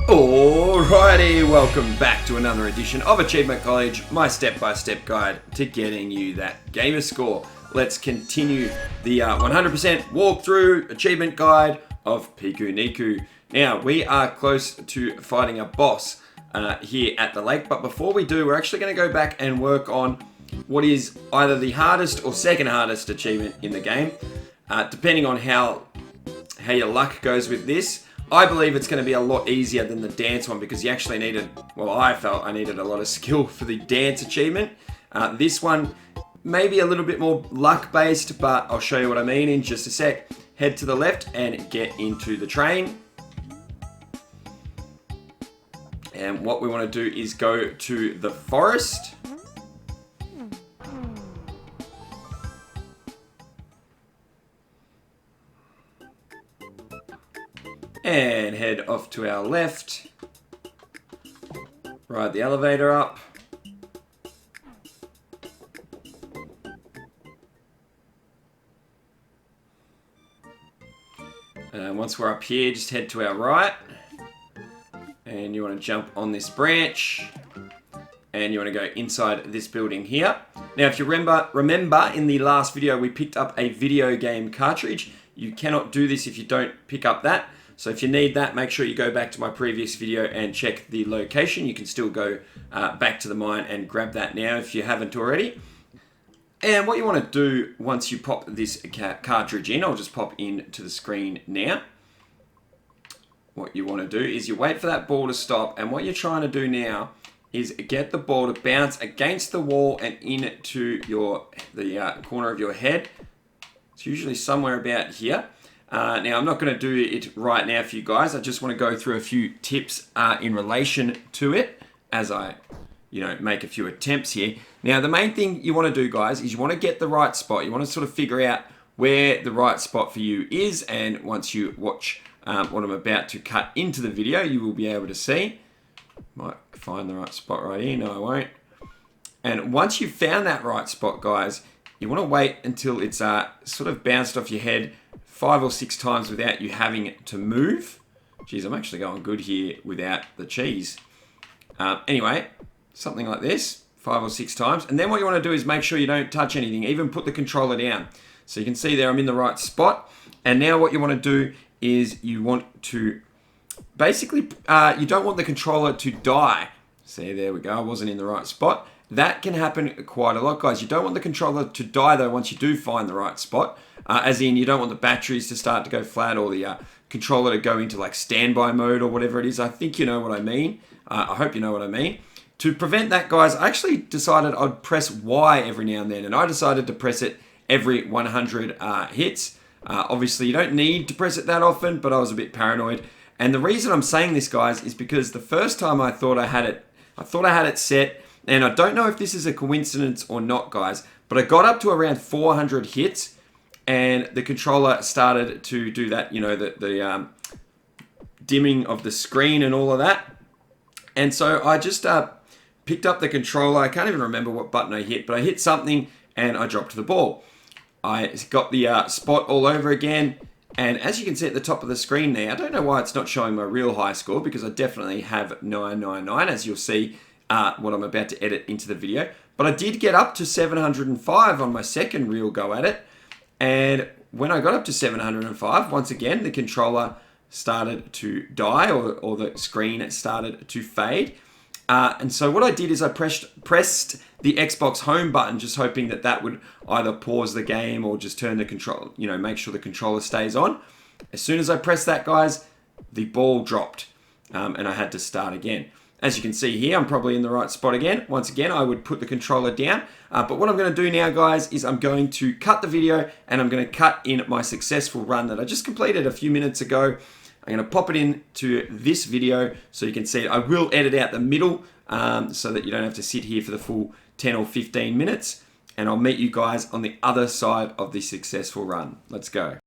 Alrighty, welcome back to another edition of Achievement College, my step-by-step guide to getting you that gamer score. Let's continue the 100% walkthrough achievement guide of PikuNiku. Now, we are close to fighting a boss here at the lake, but before we do, we're actually going to go back and work on what is either the hardest or second hardest achievement in the game, depending on how your luck goes with this. I believe it's going to be a lot easier than the dance one because you actually needed, well, I felt I needed a lot of skill for the dance achievement. This one may be a little bit more luck based, but I'll show you what I mean in just a sec. Head to the left and get into the train. And what we want to do is go to the forest. And head off to our left. Ride the elevator up. And once we're up here, just head to our right. And you want to jump on this branch. And you want to go inside this building here. Now, if you remember in the last video, we picked up a video game cartridge. You cannot do this if you don't pick up that. So if you need that, make sure you go back to my previous video and check the location. You can still go back to the mine and grab that now if you haven't already. And what you want to do once you pop this cartridge in, I'll just pop into the screen now. What you want to do is you wait for that ball to stop, and what you're trying to do now is get the ball to bounce against the wall and into the corner of your head. It's usually somewhere about here. Now, I'm not going to do it right now for you guys. I just want to go through a few tips in relation to it as I, make a few attempts here. Now, the main thing you want to do, guys, is you want to get the right spot. You want to sort of figure out where the right spot for you is. And once you watch what I'm about to cut into the video, you will be able to see. Might find the right spot right here. No, I won't. And once you've found that right spot, guys, you want to wait until it's sort of bounced off your head 5 or 6 times without you having to move. Geez, I'm actually going good here without the cheese. Anyway, something like this, 5 or 6 times. And then what you want to do is make sure you don't touch anything, even put the controller down. So you can see there I'm in the right spot. And now what you want to do is you want to, basically, you don't want the controller to die. See, there we go, I wasn't in the right spot. That can happen quite a lot, guys. You don't want the controller to die, though, once you do find the right spot. As in, you don't want the batteries to start to go flat or the controller to go into like standby mode or whatever it is. I think you know what I mean. I hope you know what I mean. To prevent that, guys, I actually decided I'd press Y every now and then. And I decided to press it every 100 hits. Obviously, you don't need to press it that often, but I was a bit paranoid. And the reason I'm saying this, guys, is because the first time I thought I had it set. And I don't know if this is a coincidence or not, guys, but I got up to around 400 hits and the controller started to do that, the dimming of the screen and all of that. And so I just picked up the controller. I can't even remember what button I hit, but I hit something and I dropped the ball. I got the spot all over again. And as you can see at the top of the screen there, I don't know why it's not showing my real high score because I definitely have 999, as you'll see. What I'm about to edit into the video. But I did get up to 705 on my second real go at it. And when I got up to 705, once again, the controller started to die or the screen started to fade. And so what I did is I pressed the Xbox home button, just hoping that would either pause the game or just turn the control, make sure the controller stays on. As soon as I pressed that, guys, the ball dropped and I had to start again. As you can see here, I'm probably in the right spot again. Once again, I would put the controller down. But what I'm going to do now, guys, is I'm going to cut the video and I'm going to cut in my successful run that I just completed a few minutes ago. I'm going to pop it into this video so you can see it. I will edit out the middle so that you don't have to sit here for the full 10 or 15 minutes. And I'll meet you guys on the other side of the successful run. Let's go.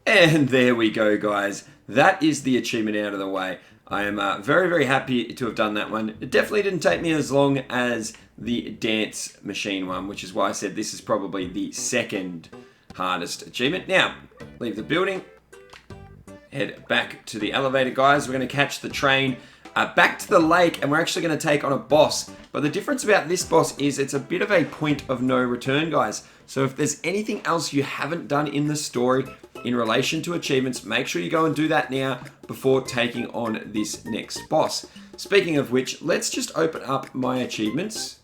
And there we go, guys. That is the achievement out of the way. I am very, very happy to have done that one. It definitely didn't take me as long as the dance machine one, which is why I said this is probably the second hardest achievement. Now, leave the building. Head back to the elevator, guys. We're going to catch the train back to the lake, and we're actually going to take on a boss. But the difference about this boss is it's a bit of a point of no return, guys. So if there's anything else you haven't done in the story in relation to achievements, make sure you go and do that now before taking on this next boss. Speaking of which, let's just open up my achievements.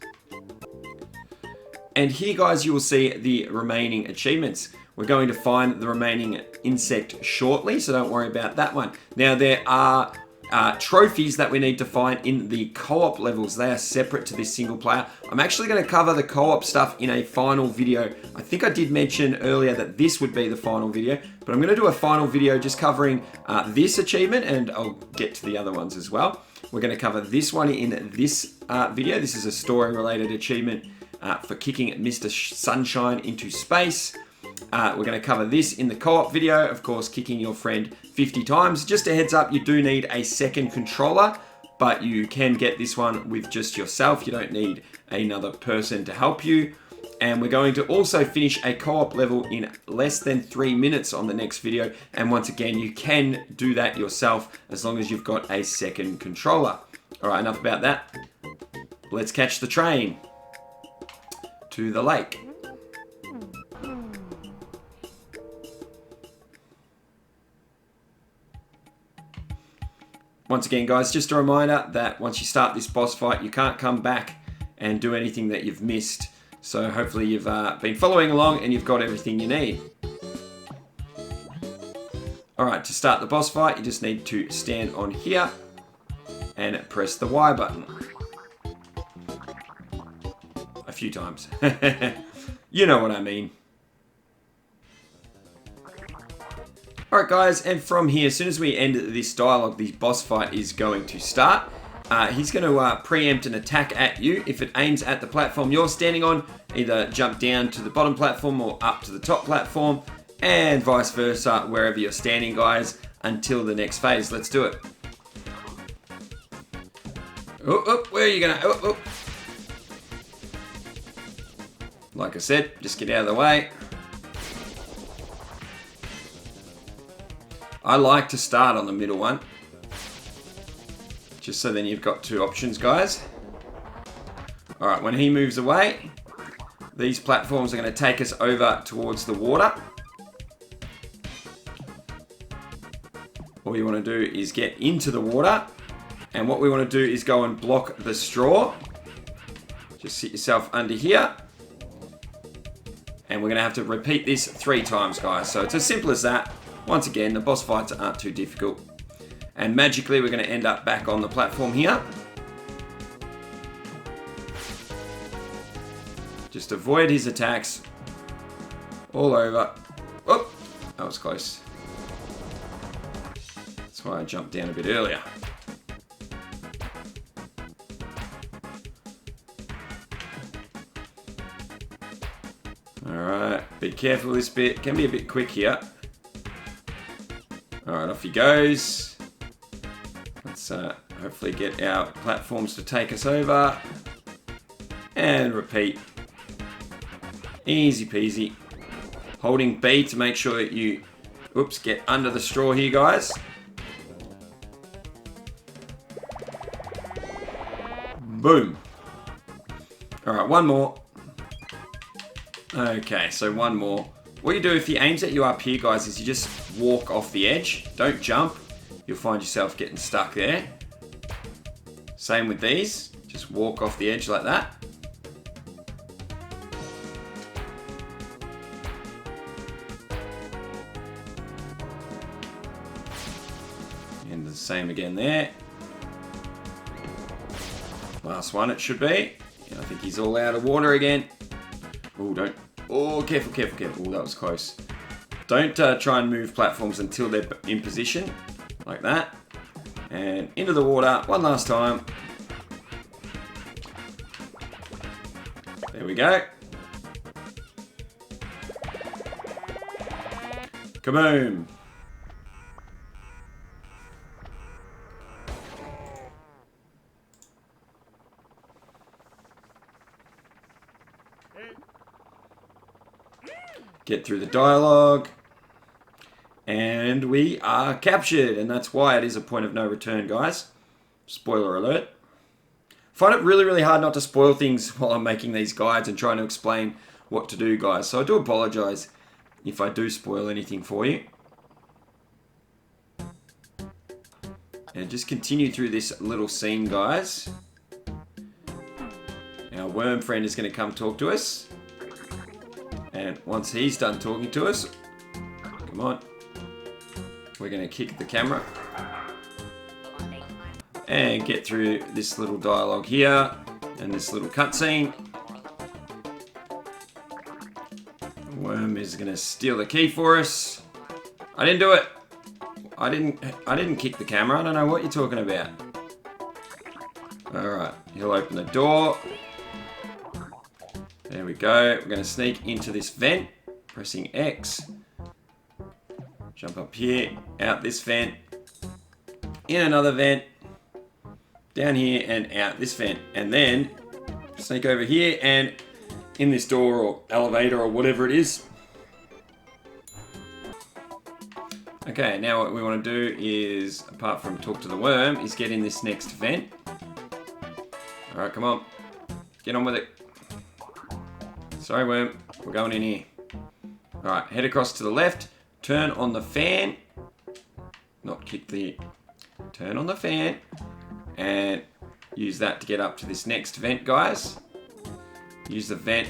And here, guys, you will see the remaining achievements. We're going to find the remaining insect shortly, so don't worry about that one. Now, there are trophies that we need to find in the co-op levels. They are separate to this single player. I'm actually going to cover the co-op stuff in a final video. I think I did mention earlier that this would be the final video, but I'm going to do a final video just covering this achievement, and I'll get to the other ones as well. We're going to cover this one in this video. This is a story-related achievement for kicking Mr. Sunshine into space. We're going to cover this in the co-op video, of course, kicking your friend 50 times. Just a heads up, you do need a second controller, but you can get this one with just yourself. You don't need another person to help you. And we're going to also finish a co-op level in less than 3 minutes on the next video. And once again, you can do that yourself as long as you've got a second controller. All right, enough about that. Let's catch the train to the lake. Once again, guys, just a reminder that once you start this boss fight, you can't come back and do anything that you've missed. So hopefully you've been following along and you've got everything you need. All right, to start the boss fight, you just need to stand on here and press the Y button. A few times. You know what I mean. Alright, guys, and from here, as soon as we end this dialogue, the boss fight is going to start. He's going to preempt an attack at you. If it aims at the platform you're standing on, either jump down to the bottom platform or up to the top platform, and vice versa, wherever you're standing, guys, until the next phase. Let's do it. Oh, where are you going to... Oh. Like I said, just get out of the way. I like to start on the middle one, just so then you've got two options, guys. All right, when he moves away, these platforms are going to take us over towards the water. All you want to do is get into the water, and what we want to do is go and block the straw. Just sit yourself under here, and we're going to have to repeat this 3 times, guys. So it's as simple as that. Once again, the boss fights aren't too difficult. And magically, we're going to end up back on the platform here. Just avoid his attacks. All over. Oh, that was close. That's why I jumped down a bit earlier. Alright, be careful this bit. Can be a bit quick here. Alright, off he goes. Let's hopefully get our platforms to take us over. And repeat. Easy peasy. Holding B to make sure that you, get under the straw here, guys. Boom. Alright, one more. Okay, so one more. What you do if he aims at you up here, guys, is you just walk off the edge. Don't jump. You'll find yourself getting stuck there. Same with these. Just walk off the edge like that. And the same again there. Last one it should be. And I think he's all out of water again. Oh, don't. Oh, careful, careful, careful. Oh, that was close. Don't try and move platforms until they're in position. Like that. And into the water one last time. There we go. Kaboom. Get through the dialogue. And we are captured. And that's why it is a point of no return, guys. Spoiler alert. Find it really, really hard not to spoil things while I'm making these guides and trying to explain what to do, guys. So I do apologize if I do spoil anything for you. And just continue through this little scene, guys. Our worm friend is going to come talk to us. And once he's done talking to us, come on, we're going to kick the camera and get through this little dialogue here and this little cutscene. The worm is going to steal the key for us. I didn't do it. I didn't kick the camera. I don't know what you're talking about. Alright, he'll open the door. There we go. We're going to sneak into this vent. Pressing X. Jump up here. Out this vent. In another vent. Down here and out this vent. And then sneak over here and in this door or elevator or whatever it is. Okay, now what we want to do is, apart from talk to the worm, is get in this next vent. Alright, come on. Get on with it. Sorry, worm. We're going in here. Alright, head across to the left. Turn on the fan. Not kick the... Turn on the fan. And use that to get up to this next vent, guys. Use the vent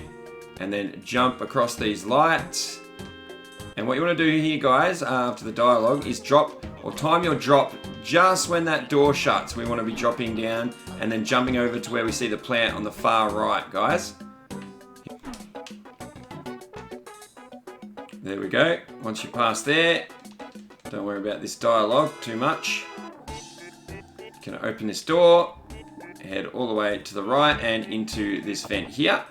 and then jump across these lights. And what you want to do here, guys, after the dialogue, is drop or time your drop just when that door shuts. We want to be dropping down and then jumping over to where we see the plant on the far right, guys. There we go. Once you pass there, don't worry about this dialogue too much. You can open this door, head all the way to the right and into this vent here.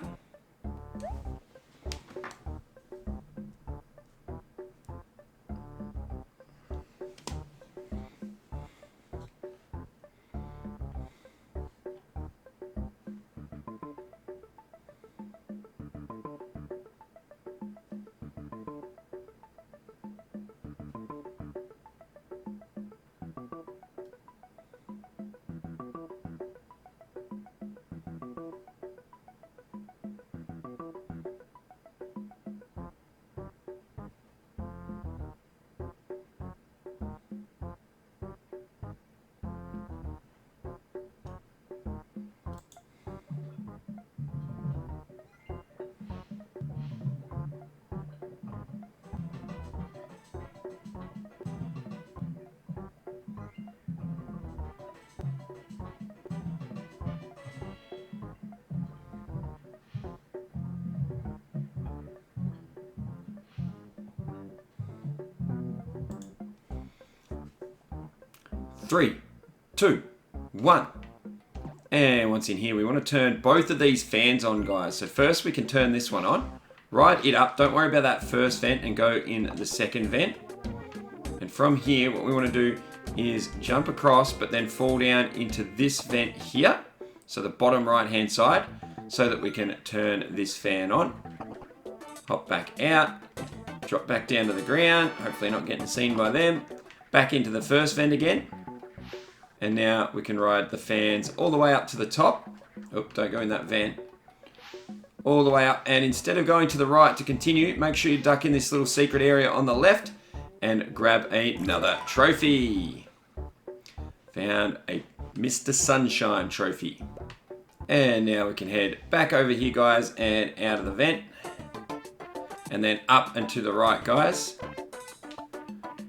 Three, two, one. And once in here, we want to turn both of these fans on, guys. So first we can turn this one on. Right it up. Don't worry about that first vent and go in the second vent. And from here, what we want to do is jump across, but then fall down into this vent here. So the bottom right-hand side, so that we can turn this fan on. Hop back out. Drop back down to the ground. Hopefully not getting seen by them. Back into the first vent again. And now we can ride the fans all the way up to the top. Oh, don't go in that vent. All the way up. And instead of going to the right to continue, make sure you duck in this little secret area on the left and grab another trophy. Found a Mr. Sunshine trophy. And now we can head back over here, guys, and out of the vent. And then up and to the right, guys.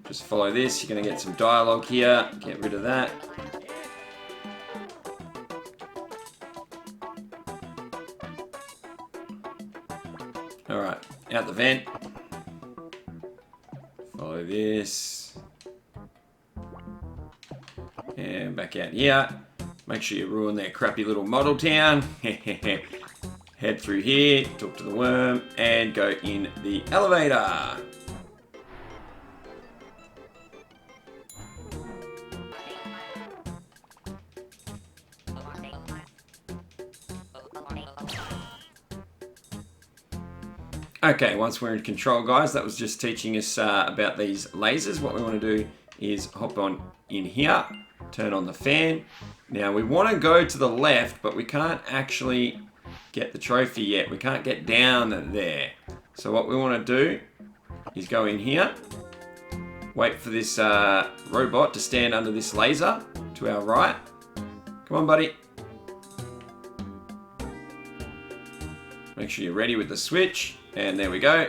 Just follow this. You're going to get some dialogue here. Get rid of that. Alright, out the vent. Follow this. And back out here. Make sure you ruin their crappy little model town. Head through here, talk to the worm, and go in the elevator. Okay, once we're in control, guys, that was just teaching us about these lasers. What we want to do is hop on in here, turn on the fan. Now we want to go to the left, but we can't actually get the trophy yet. We can't get down there. So what we want to do is go in here, wait for this robot to stand under this laser to our right. Come on, buddy. Make sure you're ready with the switch. And there we go.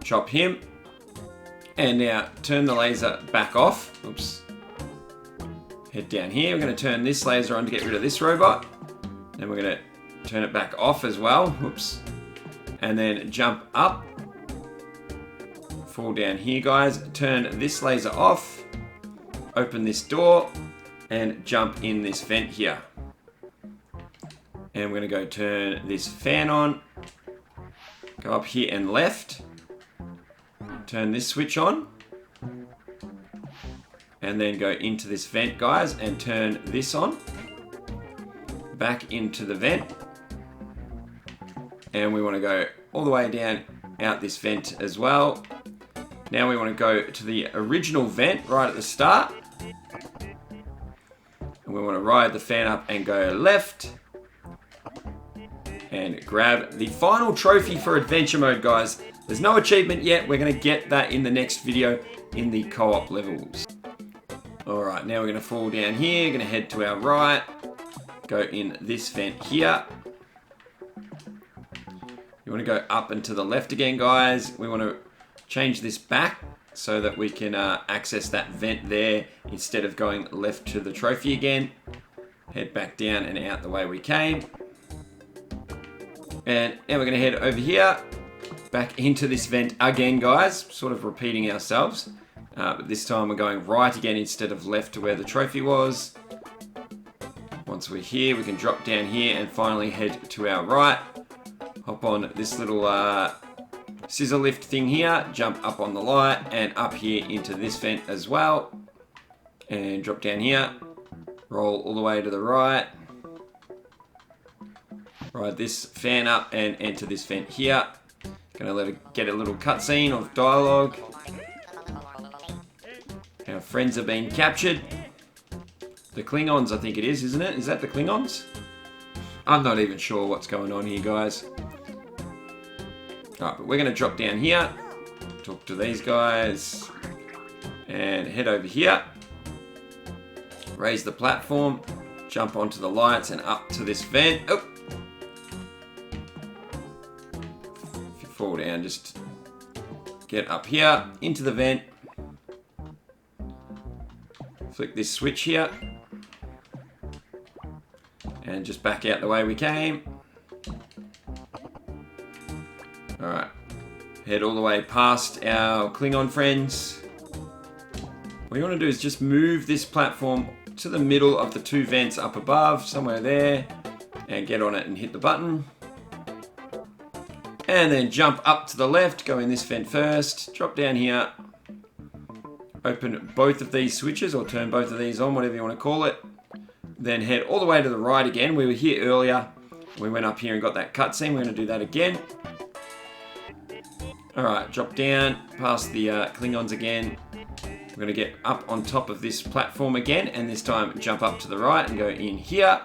Chop him. And now turn the laser back off. Oops. Head down here. We're going to turn this laser on to get rid of this robot. Then we're going to turn it back off as well. Oops. And then jump up. Fall down here, guys. Turn this laser off. Open this door. And jump in this vent here. And we're going to go turn this fan on. Go up here and left. Turn this switch on. And then go into this vent, guys, and turn this on. Back into the vent. And we want to go all the way down out this vent as well. Now we want to go to the original vent right at the start. And we want to ride the fan up and go left. And grab the final trophy for adventure mode, guys. There's no achievement yet. We're going to get that in the next video in the co-op levels. Alright, now we're going to fall down here. Going to head to our right. Go in this vent here. You want to go up and to the left again, guys. We want to change this back so that we can access that vent there instead of going left to the trophy again. Head back down and out the way we came. And now we're going to head over here, back into this vent again, guys. Sort of repeating ourselves. But this time we're going right again instead of left to where the trophy was. Once we're here, we can drop down here and finally head to our right. Hop on this little scissor lift thing here. Jump up on the light and up here into this vent as well. And drop down here. Roll all the way to the right. Ride this fan up and enter this vent here. Gonna let it get a little cutscene of dialogue. Our friends are being captured. The Klingons, I think it is, isn't it? Is that the Klingons? I'm not even sure what's going on here, guys. Alright, but we're gonna drop down here. Talk to these guys. And head over here. Raise the platform. Jump onto the lights and up to this vent. Oh! Fall down, just get up here into the vent, flick this switch here and just back out the way we came. Alright, head all the way past our Klingon friends. What you want to do is just move this platform to the middle of the two vents up above, somewhere there, and get on it and hit the button. And then jump up to the left, go in this vent first, drop down here, open both of these switches or turn both of these on, whatever you want to call it. Then head all the way to the right again. We were here earlier. We went up here and got that cutscene. We're going to do that again. Alright, drop down past the Klingons again. We're going to get up on top of this platform again, and this time jump up to the right and go in here.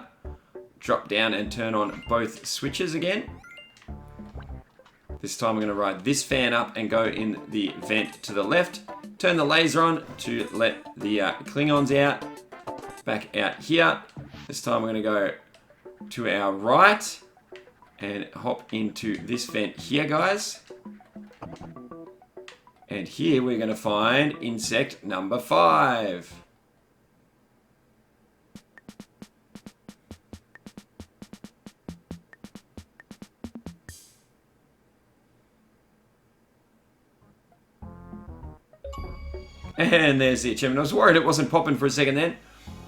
Drop down and turn on both switches again. This time we're going to ride this fan up and go in the vent to the left. Turn the laser on to let the Klingons out. Back out here. This time we're going to go to our right and hop into this vent here, guys. And here we're going to find insect number 5. And there's the achievement. I was worried it wasn't popping for a second then.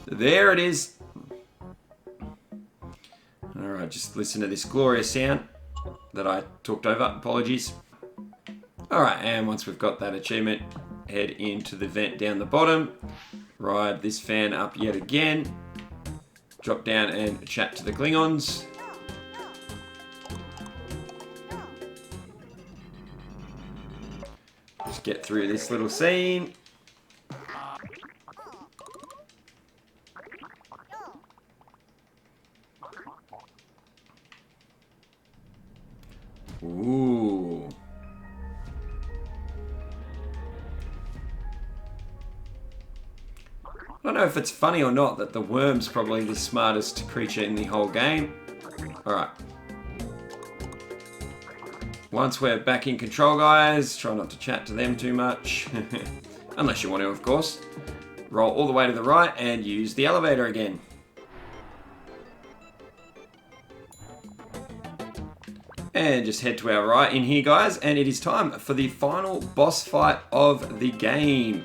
There it is. Alright, just listen to this glorious sound that I talked over. Apologies. Alright, and once we've got that achievement, head into the vent down the bottom. Ride this fan up yet again. Drop down and chat to the Klingons. Just get through this little scene. Ooh. I don't know if it's funny or not that the worm's probably the smartest creature in the whole game. Alright. Once we're back in control, guys, try not to chat to them too much. Unless you want to, of course. Roll all the way to the right and use the elevator again. And just head to our right in here, guys, and it is time for the final boss fight of the game.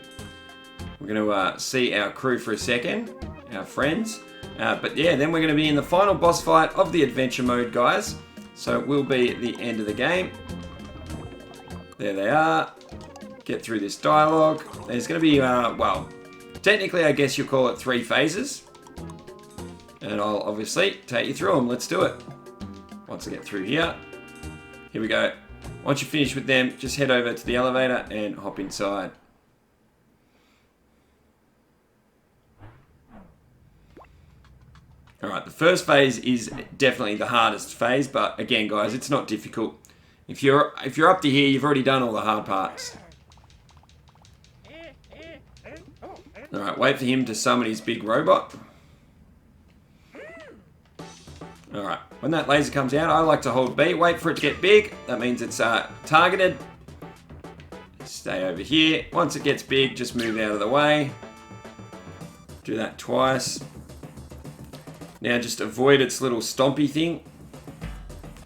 We're going to see our crew for a second, our friends. But yeah, then we're going to be in the final boss fight of the adventure mode, guys. So it will be at the end of the game. There they are. Get through this dialogue. There's going to be, well, technically I guess you'll call it 3 phases. And I'll obviously take you through them. Let's do it. Once I get through here. Here we go. Once you're finished with them, just head over to the elevator and hop inside. Alright, the first phase is definitely the hardest phase, but again, guys, it's not difficult. If you're up to here, you've already done all the hard parts. Alright, wait for him to summon his big robot. Alright, when that laser comes out, I like to hold B, wait for it to get big. That means it's targeted. Stay over here. Once it gets big, just move out of the way. Do that twice. Now just avoid its little stompy thing.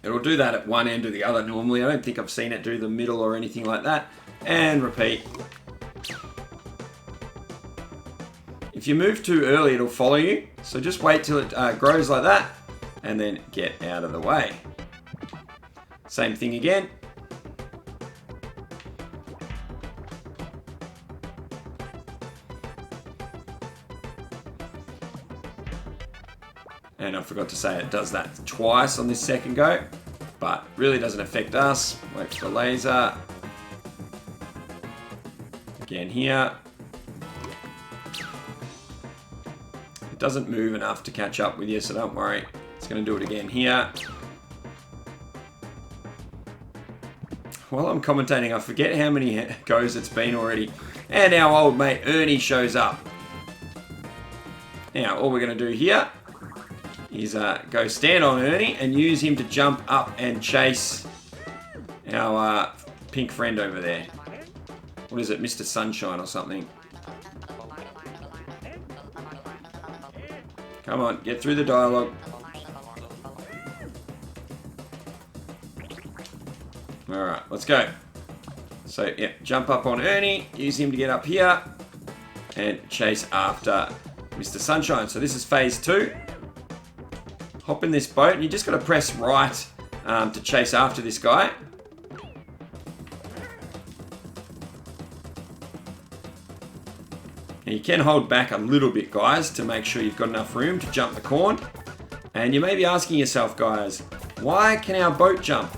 It'll do that at one end or the other normally. I don't think I've seen it do the middle or anything like that. And repeat. If you move too early, it'll follow you. So just wait till it grows like that. And then get out of the way. Same thing again. And I forgot to say it does that twice on this second go, but really doesn't affect us. Wait for the laser. Again here. It doesn't move enough to catch up with you, so don't worry. It's going to do it again here. While I'm commentating, I forget how many goes it's been already. And our old mate Ernie shows up. Now, all we're going to do here is go stand on Ernie and use him to jump up and chase our pink friend over there. What is it, Mr. Sunshine or something? Come on, get through the dialogue. Alright, let's go. So, yeah, jump up on Ernie, use him to get up here, and chase after Mr. Sunshine. So this is phase 2. Hop in this boat, and you just got to press right to chase after this guy. And you can hold back a little bit, guys, to make sure you've got enough room to jump the corn. And you may be asking yourself, guys, why can our boat jump?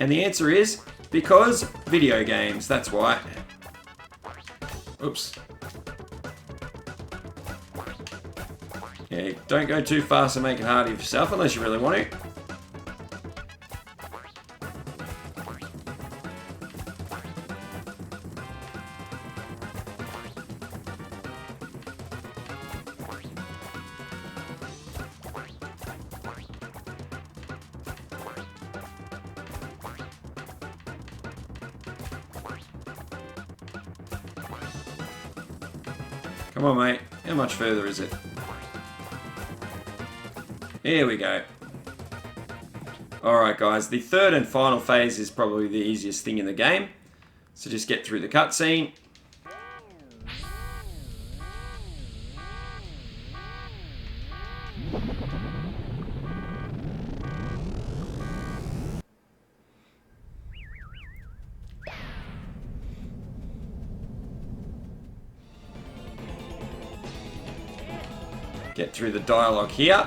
And the answer is, because video games, that's why. Oops. Yeah, don't go too fast and make it hard for yourself unless you really want to. Come on, mate. How much further is it? Here we go. Alright, guys. The third and final phase is probably the easiest thing in the game. So just get through the cutscene. Get through the dialogue here.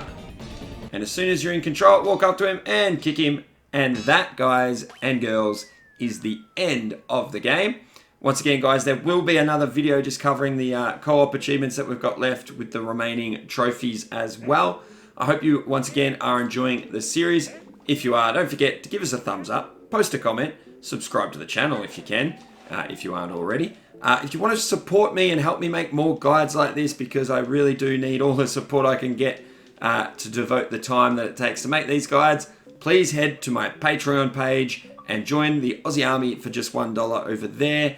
And as soon as you're in control, walk up to him and kick him. And that, guys and girls, is the end of the game. Once again, guys, there will be another video just covering the co-op achievements that we've got left with the remaining trophies as well. I hope you, once again, are enjoying the series. If you are, don't forget to give us a thumbs up, post a comment, subscribe to the channel if you can, if you aren't already. If you want to support me and help me make more guides like this, because I really do need all the support I can get to devote the time that it takes to make these guides, please head to my Patreon page and join the Aussie Army for just $1 over there.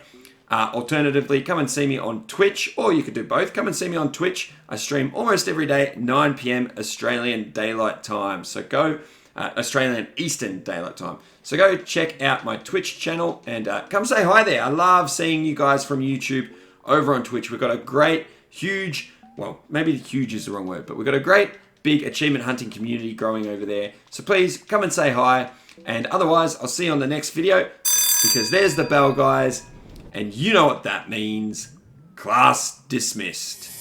Alternatively, come and see me on Twitch, or you could do both. Come and see me on Twitch. I stream almost every day at 9 p.m. Australian Daylight Time. So go, Australian Eastern Daylight Time. So go check out my Twitch channel and come say hi there. I love seeing you guys from YouTube over on Twitch. We've got a great, huge, well, maybe huge is the wrong word, but we've got a great, big achievement hunting community growing over there. So please come and say hi. And otherwise, I'll see you on the next video, because there's the bell, guys. And you know what that means. Class dismissed.